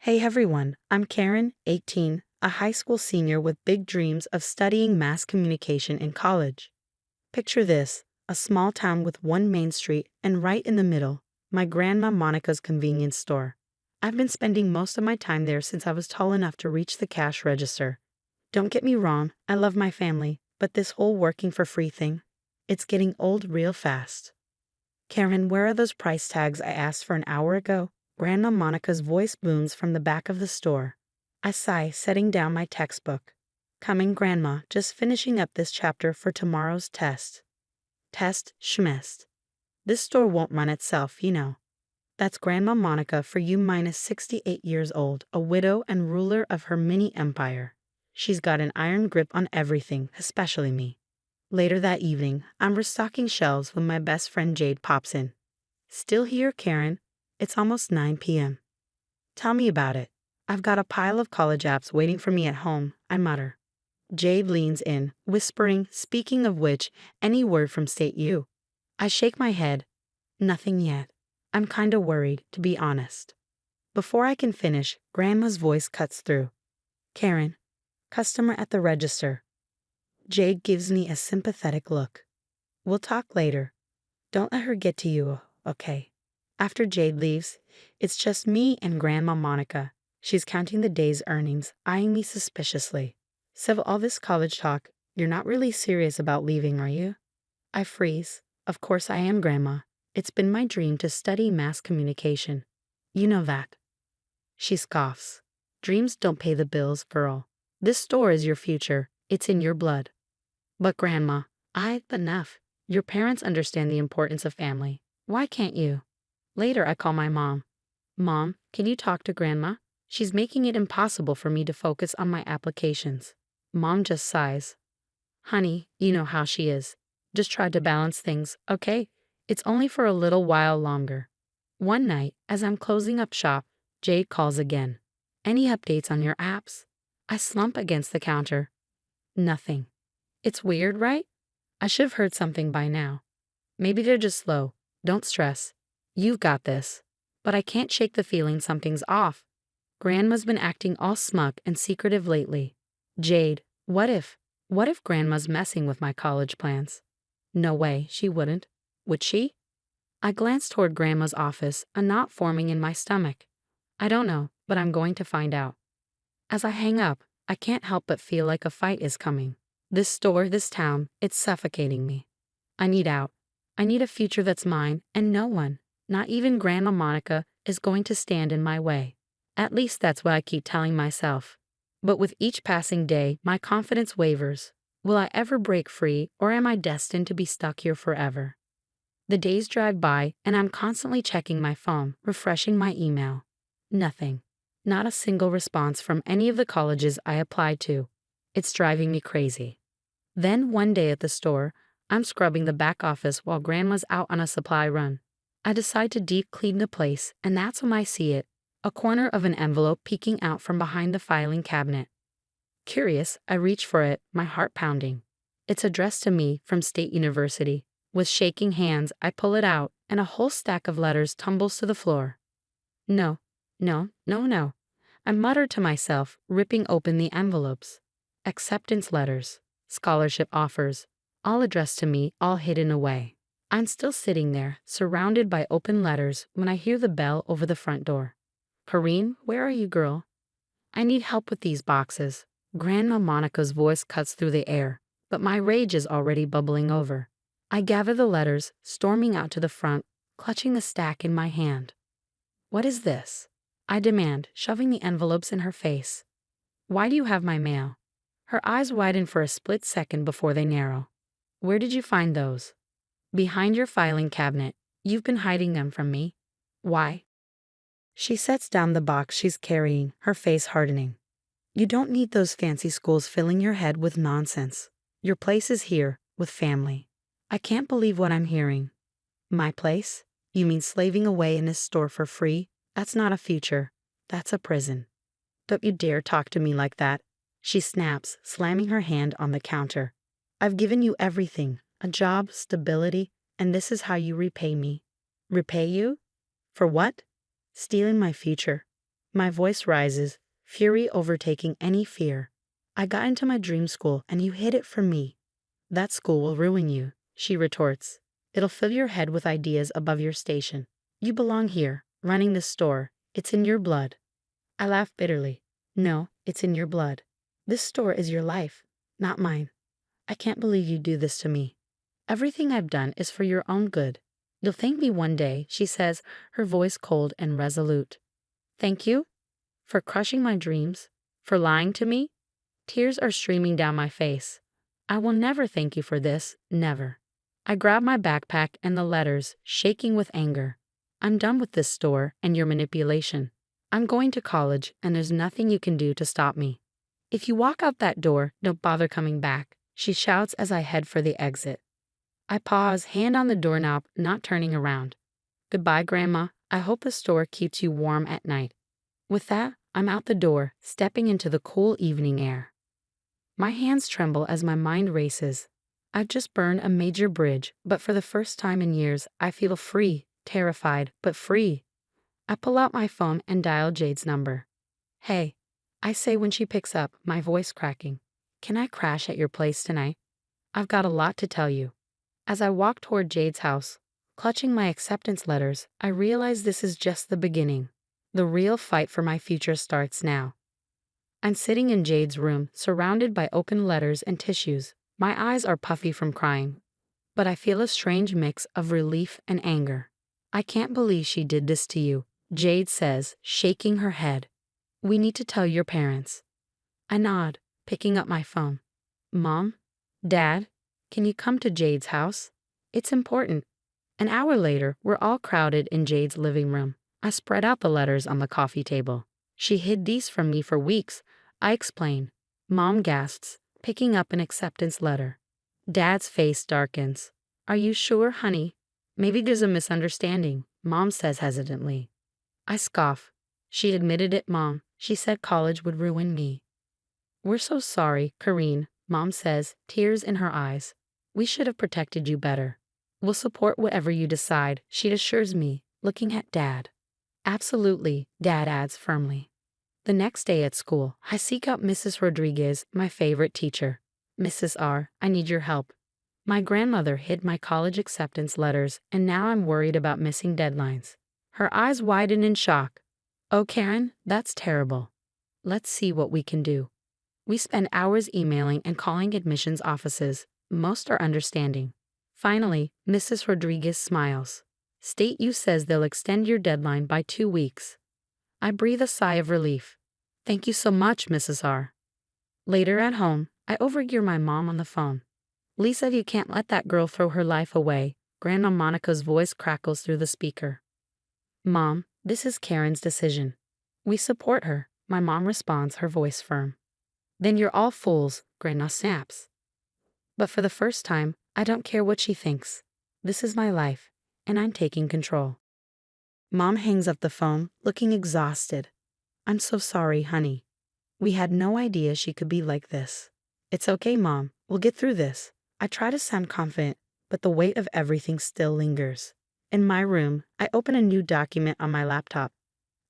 Hey everyone, I'm Karen, 18, a high school senior with big dreams of studying mass communication in college. Picture this, a small town with one main street, and right in the middle, my grandma Monica's convenience store. I've been spending most of my time there since I was tall enough to reach the cash register. Don't get me wrong, I love my family, but this whole working for free thing, it's getting old real fast. Karen, where are those price tags I asked for an hour ago? Grandma Monica's voice booms from the back of the store. I sigh, setting down my textbook. Coming, Grandma, just finishing up this chapter for tomorrow's test. Test schmest. This store won't run itself, you know. That's Grandma Monica for you, minus 68 years old, a widow and ruler of her mini empire. She's got an iron grip on everything, especially me. Later that evening, I'm restocking shelves when my best friend Jade pops in. Still here, Karen? It's almost 9 p.m. Tell me about it. I've got a pile of college apps waiting for me at home, I mutter. Jade leans in, whispering, speaking of which, any word from State U? I shake my head. Nothing yet. I'm kinda worried, to be honest. Before I can finish, Grandma's voice cuts through. Karen, customer at the register. Jade gives me a sympathetic look. We'll talk later. Don't let her get to you, okay? After Jade leaves, it's just me and Grandma Monica. She's counting the day's earnings, eyeing me suspiciously. So all this college talk, you're not really serious about leaving, are you? I freeze. Of course I am, Grandma. It's been my dream to study mass communication. You know that. She scoffs. Dreams don't pay the bills, girl. This store is your future. It's in your blood. But Grandma, I've enough. Your parents understand the importance of family. Why can't you? Later, I call my mom. Mom, can you talk to Grandma? She's making it impossible for me to focus on my applications. Mom just sighs. Honey, you know how she is. Just try to balance things, okay? It's only for a little while longer. One night, as I'm closing up shop, Jade calls again. Any updates on your apps? I slump against the counter. Nothing. It's weird, right? I should have heard something by now. Maybe they're just slow. Don't stress. You've got this. But I can't shake the feeling something's off. Grandma's been acting all smug and secretive lately. Jade, what if Grandma's messing with my college plans? No way, she wouldn't. Would she? I glance toward Grandma's office, a knot forming in my stomach. I don't know, but I'm going to find out. As I hang up, I can't help but feel like a fight is coming. This store, this town, it's suffocating me. I need out. I need a future that's mine, and no one, not even Grandma Monica, is going to stand in my way. At least that's what I keep telling myself. But with each passing day, my confidence wavers. Will I ever break free, or am I destined to be stuck here forever? The days drive by, and I'm constantly checking my phone, refreshing my email. Nothing. Not a single response from any of the colleges I applied to. It's driving me crazy. Then one day at the store, I'm scrubbing the back office while Grandma's out on a supply run. I decide to deep clean the place, and that's when I see it, a corner of an envelope peeking out from behind the filing cabinet. Curious, I reach for it, my heart pounding. It's addressed to me from State University. With shaking hands, I pull it out, and a whole stack of letters tumbles to the floor. No, no, no, no. I mutter to myself, ripping open the envelopes. Acceptance letters, scholarship offers, all addressed to me, all hidden away. I'm still sitting there, surrounded by open letters, when I hear the bell over the front door. Kareen, where are you, girl? I need help with these boxes. Grandma Monica's voice cuts through the air, but my rage is already bubbling over. I gather the letters, storming out to the front, clutching the stack in my hand. What is this? I demand, shoving the envelopes in her face. Why do you have my mail? Her eyes widen for a split second before they narrow. Where did you find those? Behind your filing cabinet. You've been hiding them from me. Why? She sets down the box she's carrying, her face hardening. You don't need those fancy schools filling your head with nonsense. Your place is here, with family. I can't believe what I'm hearing. My place? You mean slaving away in this store for free? That's not a future. That's a prison. Don't you dare talk to me like that. She snaps, slamming her hand on the counter. I've given you everything, a job, stability, and this is how you repay me. Repay you? For what? Stealing my future. My voice rises, fury overtaking any fear. I got into my dream school and you hid it from me. That school will ruin you, she retorts. It'll fill your head with ideas above your station. You belong here, running this store. It's in your blood. I laugh bitterly. No, it's in your blood. This store is your life, not mine. I can't believe you do this to me. Everything I've done is for your own good. You'll thank me one day, she says, her voice cold and resolute. Thank you? For crushing my dreams? For lying to me? Tears are streaming down my face. I will never thank you for this, never. I grab my backpack and the letters, shaking with anger. I'm done with this store and your manipulation. I'm going to college and there's nothing you can do to stop me. If you walk out that door, don't bother coming back, she shouts as I head for the exit. I pause, hand on the doorknob, not turning around. Goodbye, Grandma. I hope the store keeps you warm at night. With that, I'm out the door, stepping into the cool evening air. My hands tremble as my mind races. I've just burned a major bridge, but for the first time in years, I feel free, terrified, but free. I pull out my phone and dial Jade's number. Hey, I say when she picks up, my voice cracking. Can I crash at your place tonight? I've got a lot to tell you. As I walk toward Jade's house, clutching my acceptance letters, I realize this is just the beginning. The real fight for my future starts now. I'm sitting in Jade's room, surrounded by open letters and tissues. My eyes are puffy from crying, but I feel a strange mix of relief and anger. I can't believe she did this to you, Jade says, shaking her head. We need to tell your parents. I nod, picking up my phone. Mom? Dad? Can you come to Jade's house? It's important. An hour later, we're all crowded in Jade's living room. I spread out the letters on the coffee table. She hid these from me for weeks, I explain. Mom gasps, picking up an acceptance letter. Dad's face darkens. Are you sure, honey? Maybe there's a misunderstanding, Mom says hesitantly. I scoff. She admitted it, Mom. She said college would ruin me. We're so sorry, Kareen, Mom says, tears in her eyes. We should have protected you better. We'll support whatever you decide, she assures me, looking at Dad. Absolutely, Dad adds firmly. The next day at school, I seek out Mrs. Rodriguez, my favorite teacher. Mrs. R., I need your help. My grandmother hid my college acceptance letters, and now I'm worried about missing deadlines. Her eyes widen in shock. Oh, Karen, that's terrible. Let's see what we can do. We spend hours emailing and calling admissions offices. Most are understanding. Finally, Mrs. Rodriguez smiles. State U says they'll extend your deadline by 2 weeks. I breathe a sigh of relief. Thank you so much, Mrs. R. Later at home, I overhear my mom on the phone. Lisa, you can't let that girl throw her life away. Grandma Monica's voice crackles through the speaker. Mom, this is Karen's decision. We support her, my mom responds, her voice firm. Then you're all fools, Grandma snaps. But for the first time, I don't care what she thinks. This is my life, and I'm taking control. Mom hangs up the phone, looking exhausted. I'm so sorry, honey. We had no idea she could be like this. It's okay, Mom. We'll get through this. I try to sound confident, but the weight of everything still lingers. In my room, I open a new document on my laptop.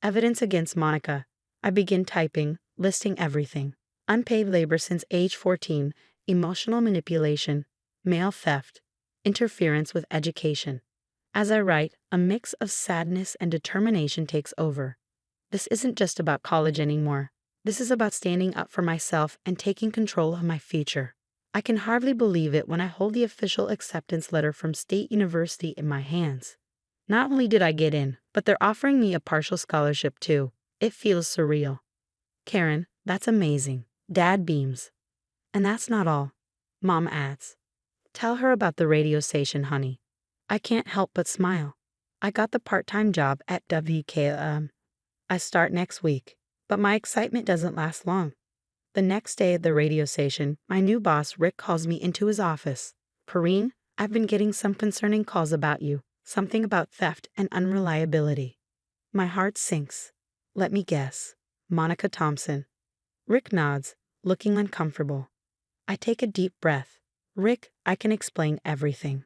Evidence against Monica. I begin typing, listing everything. Unpaid labor since age 14, emotional manipulation, mail theft, interference with education. As I write, a mix of sadness and determination takes over. This isn't just about college anymore. This is about standing up for myself and taking control of my future. I can hardly believe it when I hold the official acceptance letter from State University in my hands. Not only did I get in, but they're offering me a partial scholarship too. It feels surreal. Karen, that's amazing. Dad beams. And that's not all. Mom adds. Tell her about the radio station, honey. I can't help but smile. I got the part-time job at WKLM. I start next week, but my excitement doesn't last long. The next day at the radio station, my new boss, Rick, calls me into his office. Kareen, I've been getting some concerning calls about you, something about theft and unreliability. My heart sinks. Let me guess. Monica Thompson. Rick nods, looking uncomfortable. I take a deep breath. Rick, I can explain everything.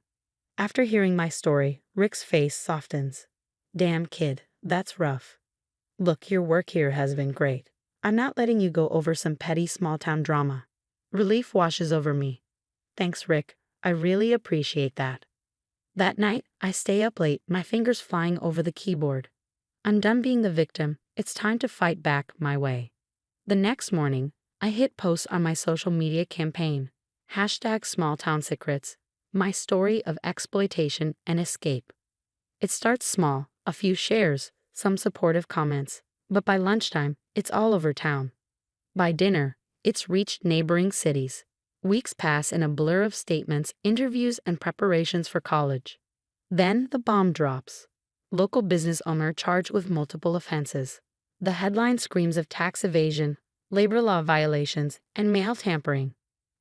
After hearing my story, Rick's face softens. Damn kid, that's rough. Look, your work here has been great. I'm not letting you go over some petty small-town drama. Relief washes over me. Thanks, Rick. I really appreciate that. That night, I stay up late, my fingers flying over the keyboard. I'm done being the victim. It's time to fight back my way. The next morning, I hit post on my social media campaign. #SmallTownSecrets, my story of exploitation and escape. It starts small, a few shares, some supportive comments, but by lunchtime, it's all over town. By dinner, it's reached neighboring cities. Weeks pass in a blur of statements, interviews, and preparations for college. Then the bomb drops. Local business owner charged with multiple offenses. The headline screams of tax evasion, labor law violations, and mail tampering.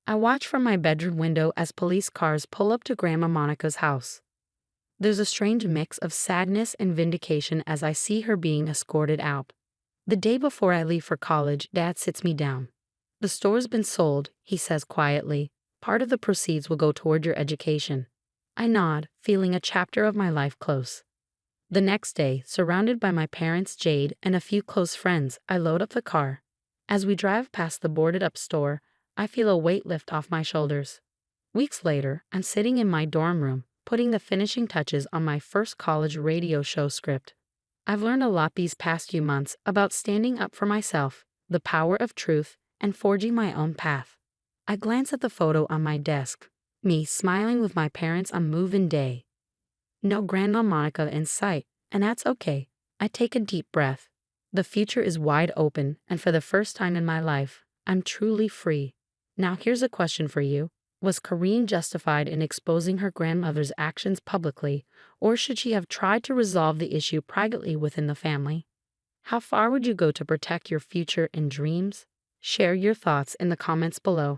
I watch from my bedroom window as police cars pull up to Grandma Monica's house. There's a strange mix of sadness and vindication as I see her being escorted out. The day before I leave for college, Dad sits me down. "The store's been sold," he says quietly. "Part of the proceeds will go toward your education." I nod, feeling a chapter of my life close. The next day, surrounded by my parents, Jade, and a few close friends, I load up the car. As we drive past the boarded-up store, I feel a weight lift off my shoulders. Weeks later, I'm sitting in my dorm room, putting the finishing touches on my first college radio show script. I've learned a lot these past few months about standing up for myself, the power of truth, and forging my own path. I glance at the photo on my desk, me smiling with my parents on move-in day. No Grandma Monica in sight, and that's okay. I take a deep breath. The future is wide open, and for the first time in my life, I'm truly free. Now here's a question for you. Was Corrine justified in exposing her grandmother's actions publicly, or should she have tried to resolve the issue privately within the family? How far would you go to protect your future and dreams? Share your thoughts in the comments below.